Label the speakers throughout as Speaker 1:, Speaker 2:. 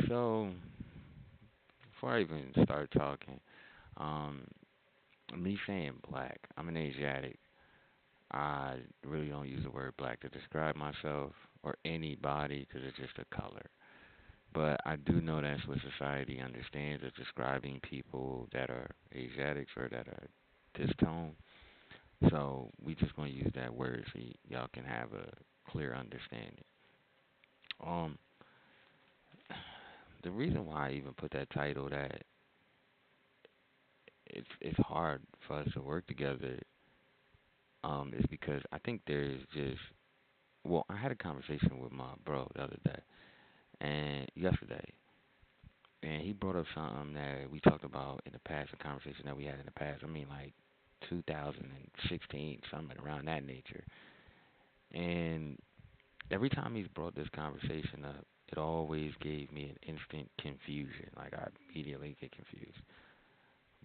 Speaker 1: So before I even start talking, um, me saying black, I'm an Asiatic. I really don't use the word black to describe myself or anybody because it's just a color. But I do know that's what society understands as describing people that are Asiatics or that are this tone. So we just gonna use that word so y'all can have a clear understanding. Um, the reason why I even put that title that it's hard for us to work together is because I think there's just well I had a conversation with my bro the other day and yesterday and he brought up something that we talked about in the past, a conversation that we had in the past. I mean, like 2016, something around that nature. And every time he's brought this conversation up, it always gave me an instant confusion. Like I immediately get confused.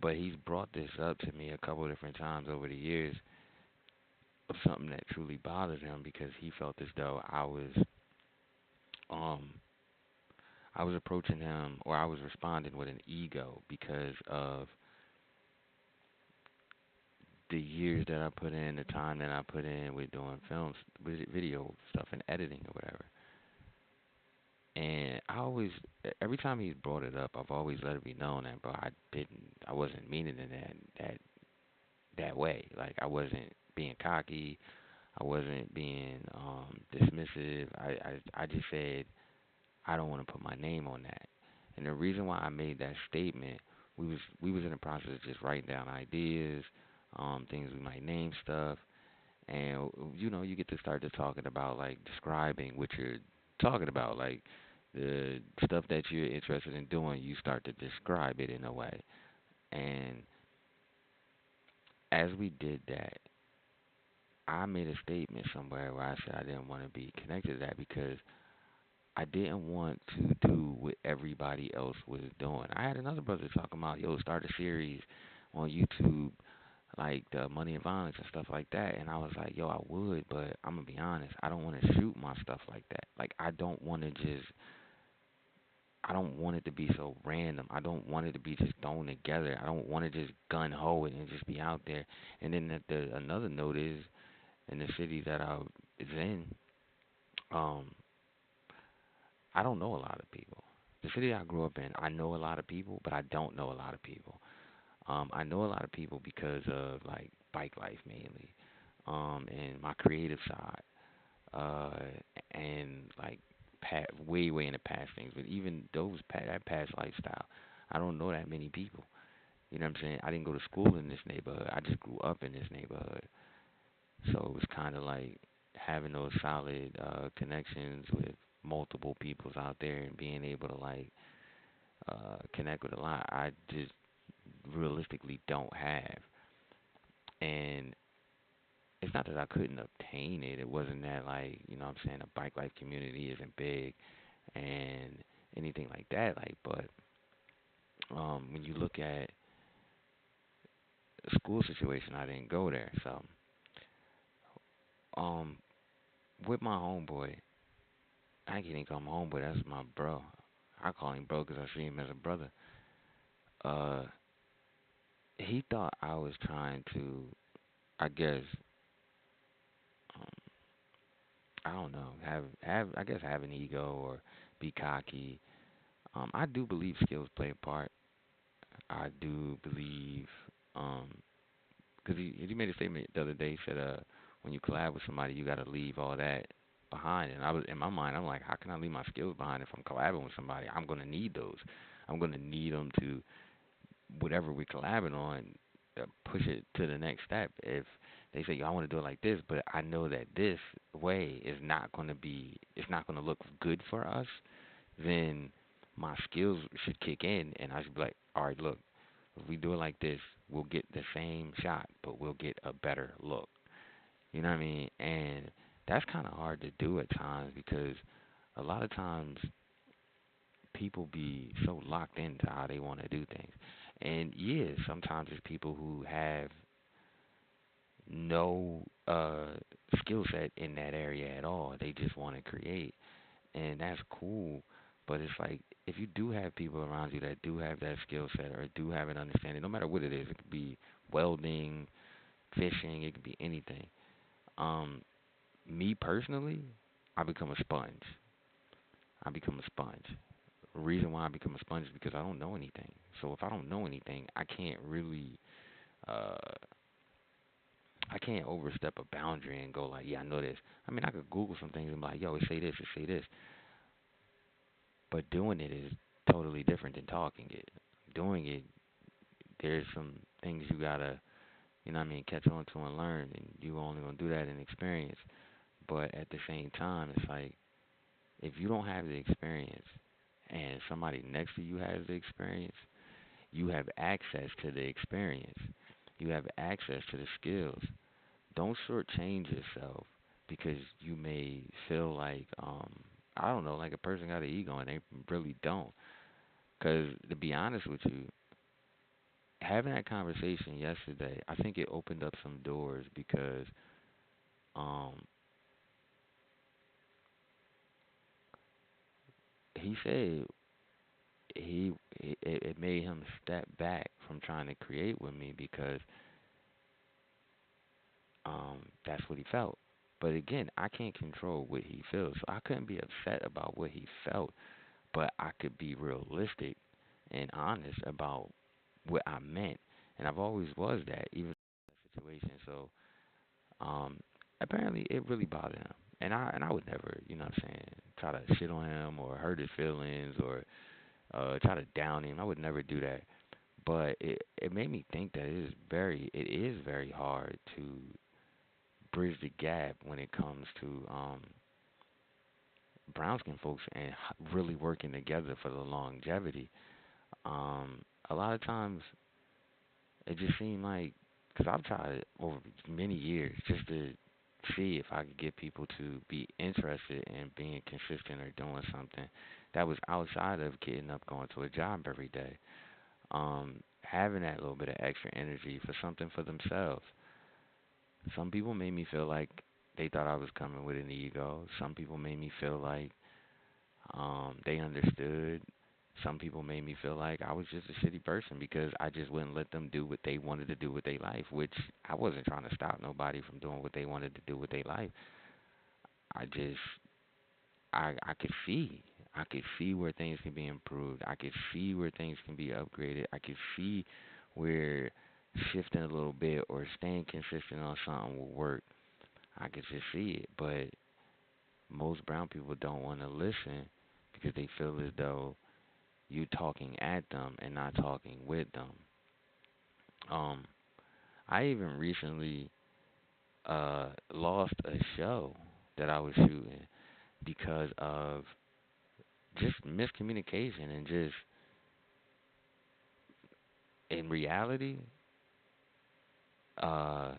Speaker 1: But he's brought this up to me a couple of different times over the years of something that truly bothered him because he felt as though um I was approaching him or I was responding with an ego because of the years that I put in, the time that I put in with doing films, video stuff, and editing or whatever. And I always, every time he's brought it up, I've always let it be known that, bro, I wasn't meaning it that way. Like I wasn't being cocky, I wasn't being dismissive. I just said I don't want to put my name on that. And the reason why I made that statement, we was in the process of just writing down ideas, things we might name stuff, and you get to start to talking about like describing what you're talking about, like the stuff that you're interested in doing. You start to describe it in a way, and as we did that, I made a statement somewhere where I said I didn't want to be connected to that because I didn't want to do what everybody else was doing. I had another brother talking about, yo, start a series on YouTube, like the money and violence and stuff like that. And I was like, yo, I would, but I'm gonna be honest, I don't want to shoot my stuff like that. Like I don't want it to be so random. I don't want it to be just thrown together. I don't want to just gun ho it and just be out there. And then another note is in the city that I is in, um, I don't know a lot of people. The city I grew up in, I know a lot of people, but I don't know a lot of people. I know a lot of people because of like bike life mainly, and my creative side, and like way in the past things. But even that past lifestyle, I don't know that many people. You know what I'm saying? I didn't go to school in this neighborhood. I just grew up in this neighborhood. So it was kind of like having those solid connections with multiple peoples out there and being able to like connect with a lot. I just realistically don't have. And it's not that I couldn't obtain it. It wasn't that like, what I'm saying, the bike life community isn't big and anything like that. Like, but when you look at the school situation, I didn't go there. So, um, with my homeboy, I can't even call him homeboy. That's my bro. I call him bro because I see him as a brother. Uh, he thought I was trying to, I guess, um, I don't know, have I guess have an ego or be cocky. I do believe skills play a part. I do believe, because he made a statement the other day. He said, when you collab with somebody, you got to leave all that behind. And I was in my mind, I'm like, how can I leave my skills behind if I'm collabing with somebody? I'm gonna need those. I'm gonna need them to whatever we're collabing on, push it to the next step. If they say, "Yo, I want to do it like this," but I know that this way is not going to be, it's not going to look good for us, then my skills should kick in, and I should be like, "All right, look, if we do it like this, we'll get the same shot, but we'll get a better look." You know what I mean? And that's kind of hard to do at times because a lot of times people be so locked into how they want to do things. And yeah, sometimes it's people who have no skill set in that area at all. They just want to create, and that's cool. But it's like if you do have people around you that do have that skill set or do have an understanding, no matter what it is, it could be welding, fishing, it could be anything. Um, Me personally, I become a sponge. I become a sponge. The reason why I become a sponge is because I don't know anything. So if I don't know anything, uh I can't overstep a boundary and go like, yeah, I know this. I mean, I could Google some things and be like, yo, it say this. But doing it is totally different than talking it. Doing it, there's some things you gotta, catch on to and learn, and you only gonna do that in experience. But at the same time, it's like if you don't have the experience and somebody next to you has the experience, you have access to the experience. You have access to the skills. Don't shortchange yourself because you may feel like I don't know, like a person got an ego and they really don't. Because to be honest with you, having that conversation yesterday, I think it opened up some doors because um he said it made him step back from trying to create with me because that's what he felt. But again, I can't control what he feels, so I couldn't be upset about what he felt, but I could be realistic and honest about what I meant, and I've always was that, even in that situation. So um, apparently, it really bothered him, and I would never, what I'm saying, try to shit on him or hurt his feelings or try to down him. I would never do that. But it made me think that it is very hard to bridge the gap when it comes to brown skin folks and really working together for the longevity. A lot of times it just seemed like, because I've tried over many years just to see if I could get people to be interested in being consistent or doing something that was outside of getting up, going to a job every day. Having that little bit of extra energy for something for themselves. Some people made me feel like they thought I was coming with an ego. Some people made me feel like they understood. Some people made me feel like I was just a shitty person because I just wouldn't let them do what they wanted to do with their life, which I wasn't trying to stop nobody from doing what they wanted to do with their life. I just I could see. I could see where things can be improved. I could see where things can be upgraded. I could see where shifting a little bit or staying consistent on something will work. I could just see it, but most brown people don't want to listen because they feel as though you talking at them and not talking with them. Um, I even recently lost a show that I was shooting because of just miscommunication and just in reality, uh,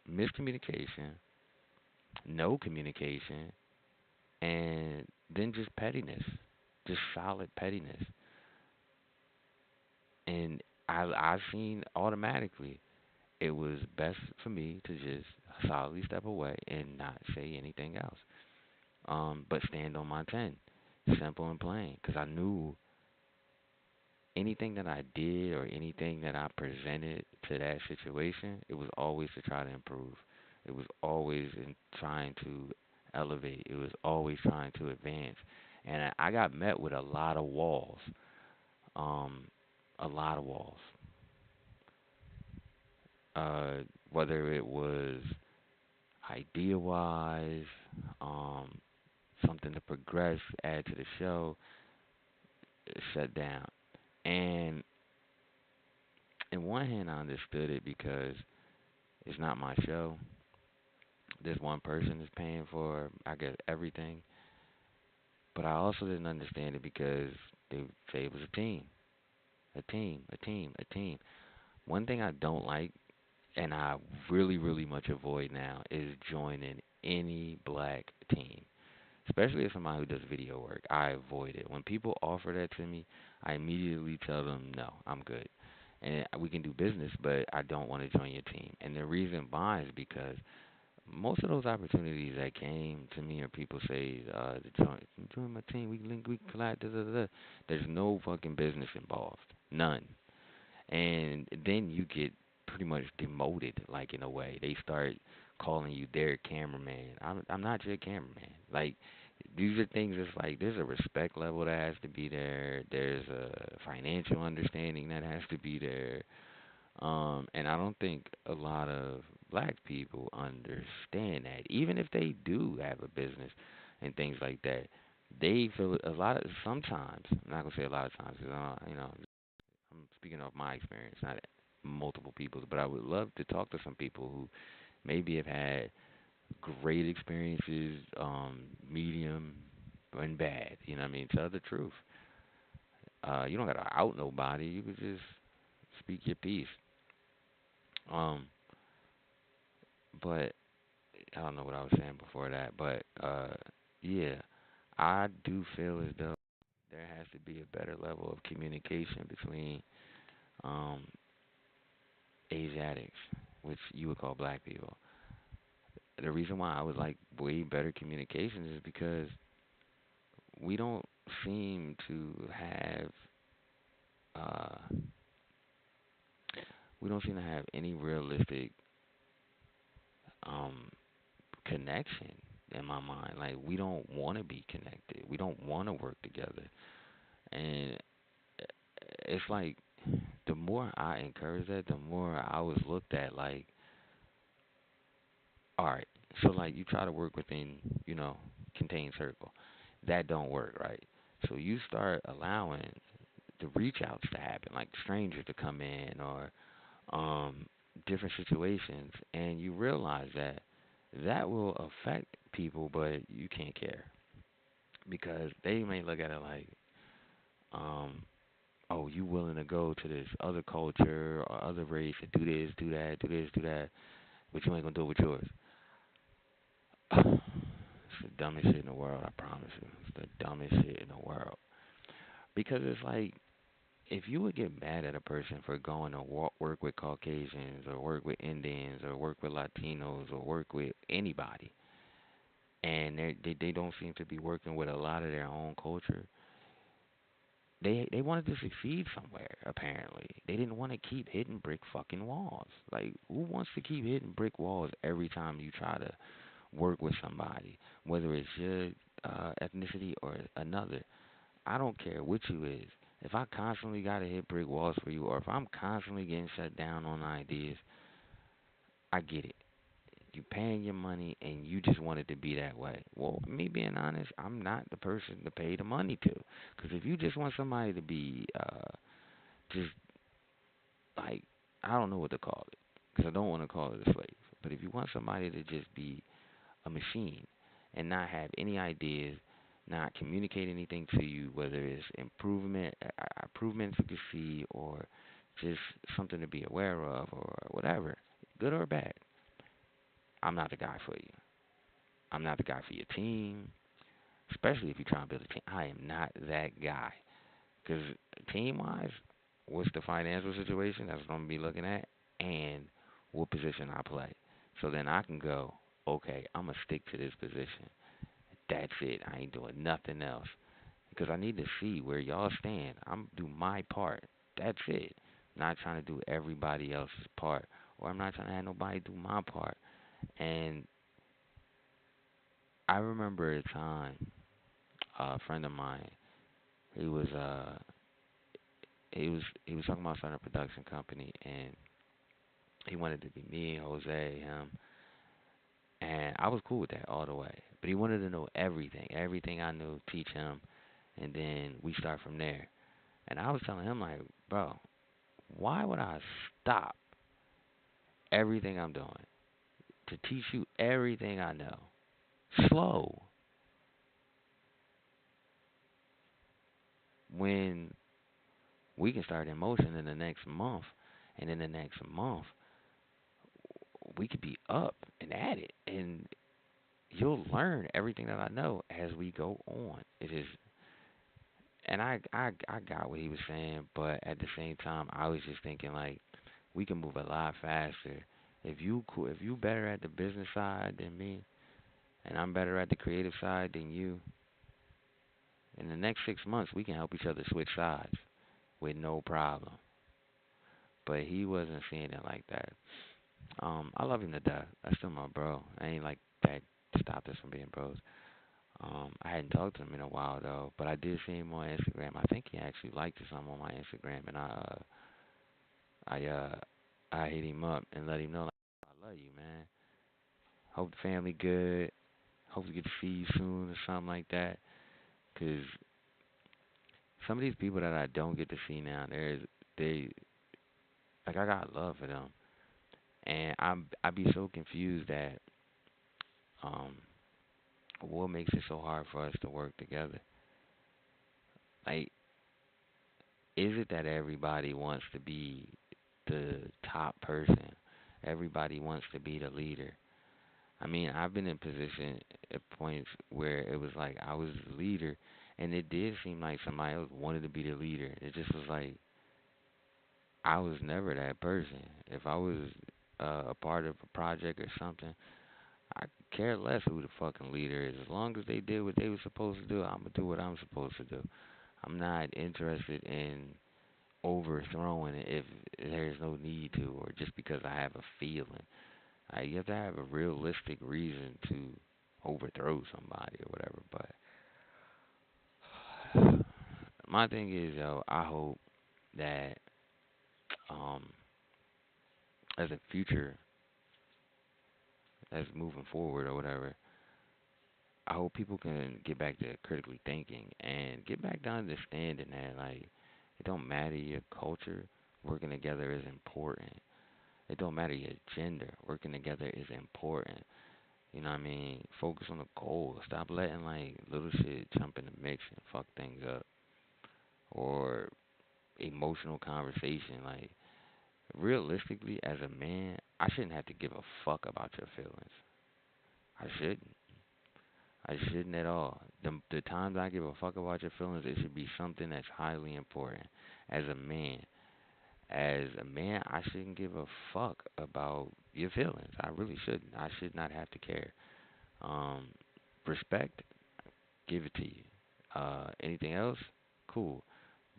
Speaker 1: miscommunication, no communication, and then just pettiness, just solid pettiness. And I seen automatically it was best for me to just solidly step away and not say anything else. But stand on my 10, simple and plain, because I knew anything that I did or anything that I presented to that situation, it was always to try to improve. It was always in trying to elevate. It was always trying to advance. And I got met with a lot of walls. Um, a lot of walls. Uh, Whether it was idea wise, um, something to progress, add to the show, shut down. And in one hand, I understood it because it's not my show. This one person is paying for, I guess, everything. But I also didn't understand it because they say it was a team, a team, a team, a team. One thing I don't like, and I really, really much avoid now, is joining any black team, especially as somebody who does video work. I avoid it. When people offer that to me, I immediately tell them, no, I'm good. And we can do business, but I don't want to join your team. And the reason why is because most of those opportunities that came to me, or people say, join my team, we can link, we can collide, da da da. Da." There's no fucking business involved, none. And then you get pretty much demoted, like in a way. They start calling you their cameraman. I'm not your cameraman. Like these are things. It's like there's a respect level that has to be there. There's a financial understanding that has to be there. And I don't think a lot of black people understand that. Even if they do have a business and things like that, they feel a lot of sometimes. I'm not gonna say a lot of times because I'm speaking of my experience, not multiple people's, but I would love to talk to some people who maybe have had great experiences, medium and bad. You know what I mean? Tell the truth. You don't gotta out nobody. You could just speak your piece. Um, but I don't know what I was saying before that, but yeah, I do feel as though there has to be a better level of communication between um Asiatics, which you would call black people. The reason why I would like way better communication is because we don't seem to have uh we don't seem to have any realistic um connection in my mind. Like we don't want to be connected. We don't want to work together. And it's like the more I encourage that, the more I was looked at like, all right, so like you try to work within, contained circle. That don't work, right? So you start allowing the reach outs to happen, like strangers to come in or um different situations, and you realize that that will affect people, but you can't care because they may look at it like, um, oh, you willing to go to this other culture or other race and do this, do that, do this, do that, but you ain't gonna do it with yours. It's the dumbest shit in the world, I promise you. It's the dumbest shit in the world. Because it's like, if you would get mad at a person for going to work with Caucasians or work with Indians or work with Latinos or work with anybody, and they don't seem to be working with a lot of their own culture, they wanted to succeed somewhere. Apparently, they didn't want to keep hitting brick fucking walls. Like, who wants to keep hitting brick walls every time you try to work with somebody, whether it's your ethnicity or another? I don't care what you is. If I constantly gotta hit brick walls for you, or if I'm constantly getting shut down on ideas, I get it. You paying your money and you just want it to be that way. Well, me being honest, I'm not the person to pay the money to. Because if you just want somebody to be just like, I don't know what to call it, because I don't want to call it a slave. But if you want somebody to just be a machine and not have any ideas, not communicate anything to you, whether it's improvements you can see, or just something to be aware of, or whatever, good or bad, I'm not the guy for you. I'm not the guy for your team, especially if you're trying to build a team. I am not that guy. Because team wise, what's the financial situation? That's what I'm gonna be looking at, and what position I play. So then I can go, okay, I'm gonna stick to this position. That's it. I ain't doing nothing else because I need to see where y'all stand. I'm do my part. That's it. Not trying to do everybody else's part, or I'm not trying to have nobody do my part. And I remember a time, a friend of mine, he was uh he was talking about starting a production company, and he wanted to be me, Jose, him, and I was cool with that all the way. But he wanted to know everything I knew, teach him, and then we start from there. And I was telling him like, bro, why would I stop everything I'm doing to teach you everything I know? Slow. When we can start in motion in the next month, and in the next month we could be up and at it, and you'll learn everything that I know as we go on. It is, and I got what he was saying, but at the same time, I was just thinking like we can move a lot faster if you better at the business side than me, and I'm better at the creative side than you, in the next 6 months we can help each other switch sides with no problem. But he wasn't seeing it like that. I love him to death. That's still my bro. I ain't like that stopped us from being bros. I hadn't talked to him in a while though, but I did see him on Instagram. I think he actually liked something on my Instagram, and I, uh, I hit him up and let him know like, I love you, man. Hope the family good. Hope to get to see you soon or something like that. 'Cause some of these people that I don't get to see now, they like I got love for them, and I be so confused that um what makes it so hard for us to work together. Like, is it that everybody wants to be the top person? Everybody wants to be the leader. I mean, I've been in position at points where it was like I was the leader, and it did seem like somebody else wanted to be the leader. It just was like I was never that person. If I was a part of a project or something, I care less who the fucking leader is. As long as they did what they were supposed to do, I'm gonna do what I'm supposed to do. I'm not interested in overthrowing it if there's no need to, or just because I have a feeling. You have to have a realistic reason to overthrow somebody or whatever. But my thing is, yo, I hope that um, as a future, as moving forward or whatever, I hope people can get back to critically thinking and get back to understanding that like it don't matter your culture, working together is important. It don't matter your gender, working together is important. You know what I mean? Focus on the goal. Stop letting like little shit jump in the mix and fuck things up. Or emotional conversation. Like realistically, as a man, I shouldn't have to give a fuck about your feelings. I shouldn't. I shouldn't at all. The times I give a fuck about your feelings, it should be something that's highly important. As a man, I shouldn't give a fuck about your feelings. I really shouldn't. I should not have to care. Um, Respect, give it to you. Anything else, cool.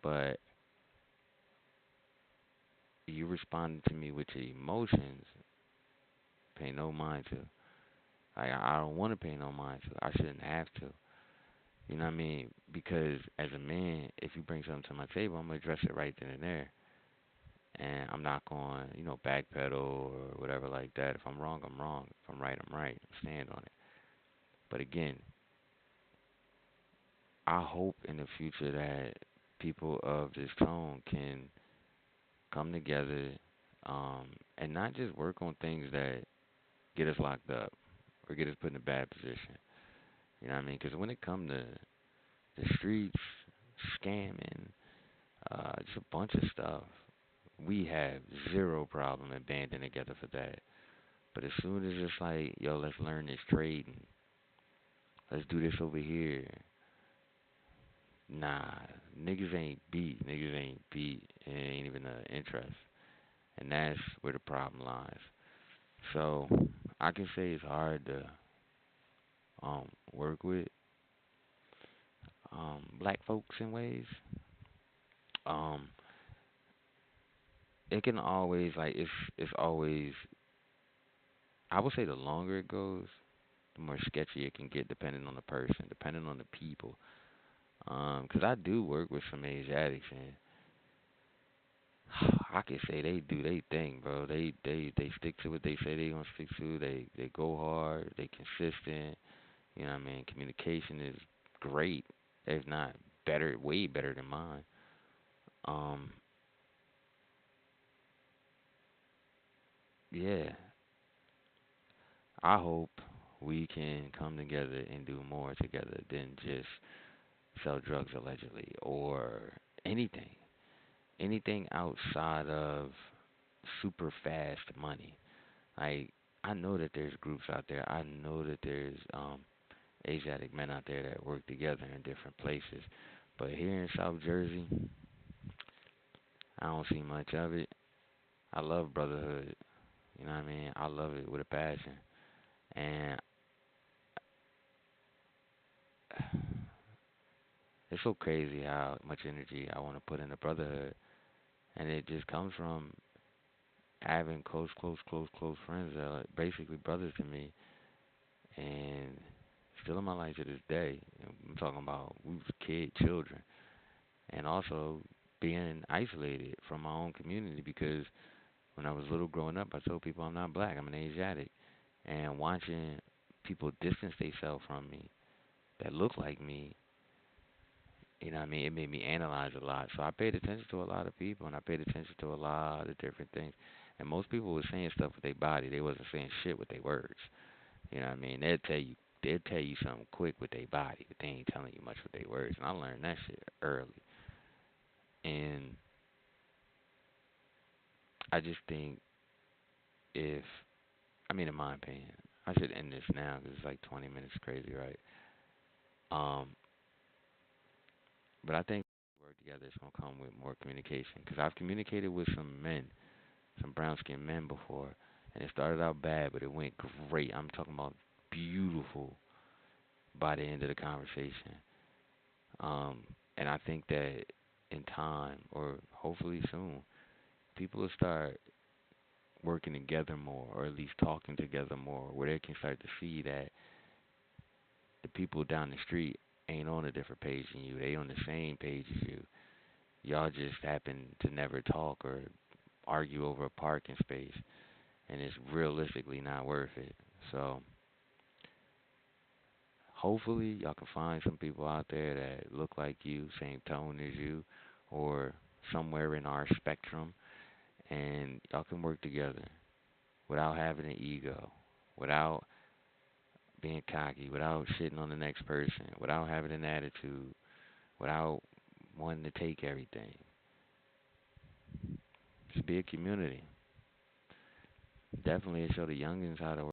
Speaker 1: But you responding to me with your emotions, pay no mind to. I don't want to pay no mind to. I shouldn't have to. You know what I mean? Because as a man, if you bring something to my table, I'm gonna address it right then and there, and I'm not going, backpedal or whatever like that. If I'm wrong, I'm wrong. If I'm right, I'm right. Stand on it. But again, I hope in the future that people of this tone can come together, and not just work on things that get us locked up or get us put in a bad position. You know what I mean? Because when it comes to the streets, scamming, just a bunch of stuff, we have zero problem in banding together for that. But as soon as it's like, yo, let's learn this trade and let's do this over here, nah, niggas ain't beat. Niggas ain't beat. It ain't even an interest. And that's where the problem lies. So I can say it's hard to work with black folks in ways. Um it can always like it's always I would say the longer it goes, the more sketchy it can get depending on the person, depending on the people. 'Cause I do work with some Asiatics and I can say they do they thing, bro. They stick to what they say they gonna stick to. They go hard. They consistent. You know what I mean? Communication is great, if not better, way better than mine. Um, yeah, I hope we can come together and do more together than just sell drugs allegedly or anything. Anything outside of super fast money. Like I know that there's groups out there. I know that there's Asiatic men out there that work together in different places. But here in South Jersey, I don't see much of it. I love brotherhood. You know what I mean? I love it with a passion. And it's so crazy how much energy I want to put into brotherhood. And it just comes from having close friends that are basically brothers to me and still in my life to this day. I'm talking about we was children, and also being isolated from my own community because when I was little growing up, I told people I'm not black, I'm an Asiatic, and watching people distance themselves from me that look like me, you know what I mean, it made me analyze a lot. So I paid attention to a lot of people, and I paid attention to a lot of different things. And most people were saying stuff with their body. They wasn't saying shit with their words. You know what I mean? They'll tell you something quick with their body, but they ain't telling you much with their words. And I learned that shit early. And I just think if, I mean, in my opinion, I should end this now because it's like 20 minutes crazy, right? Um, but I think work together is gonna come with more communication because I've communicated with some men, some brown skinned men before, and it started out bad, but it went great. I'm talking about beautiful by the end of the conversation. Um, and I think that in time, or hopefully soon, people will start working together more, or at least talking together more, where they can start to see that the people down the street ain't on a different page than you. They on the same page as you. Y'all just happen to never talk or argue over a parking space, and it's realistically not worth it. So hopefully y'all can find some people out there that look like you, same tone as you, or somewhere in our spectrum, and y'all can work together without having an ego, without being cocky, without shitting on the next person, without having an attitude, without wanting to take everything. Just be a community. Definitely show the youngins how to